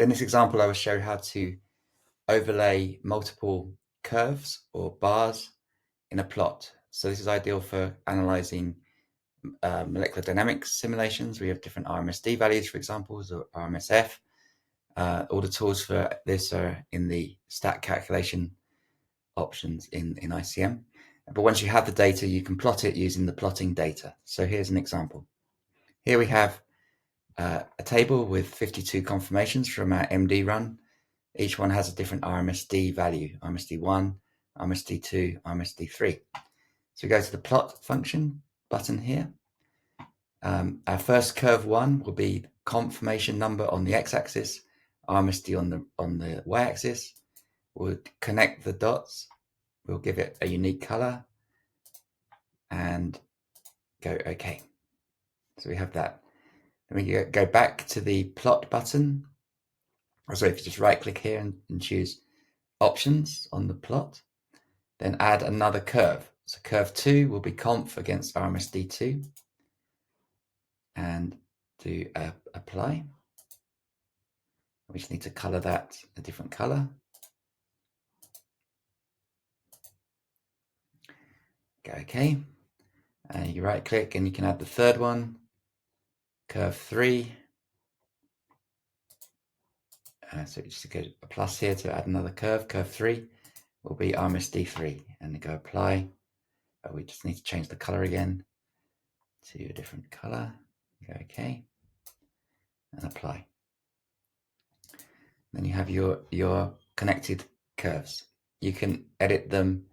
So in this example, I will show how to overlay multiple curves or bars in a plot. So this is ideal for analyzing molecular dynamics simulations. We have different RMSD values, for example, or RMSF. All the tools for this are in the stat calculation options in ICM. But once you have the data, you can plot it using the plotting data. So here's an example. Here we have a table with 52 conformations from our MD run. Each one has a different RMSD value, RMSD1, RMSD2, RMSD3. So we go to the plot function button here. Our first curve 1 will be conformation number on the x-axis, RMSD on the y-axis. We'll connect the dots. We'll give it a unique color and go OK. So we have that. Then we go back to the plot button. So if you just right click here and choose options on the plot, then add another curve. So curve 2 will be conf against RMSD2 and do apply. We just need to color that a different color. Go OK. And you right click and you can add the third one, curve 3. So just go a plus here to add another curve. Curve 3 will be RMSD3 and go apply. We just need to change the color again to a different color. Go OK and apply. Then you have your connected curves. You can edit them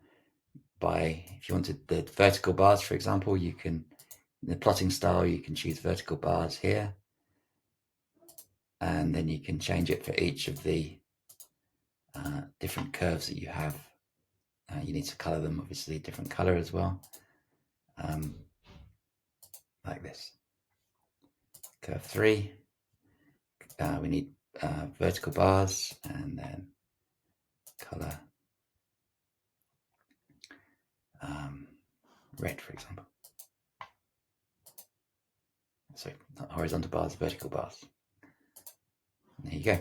by, if you wanted the vertical bars, for example, you can, in the plotting style, you can choose vertical bars here. And then you can change it for each of the different curves that you have. You need to color them, obviously, a different color as well. Like this. Curve 3. We need vertical bars and then color red, for example. So not horizontal bars, vertical bars. There you go.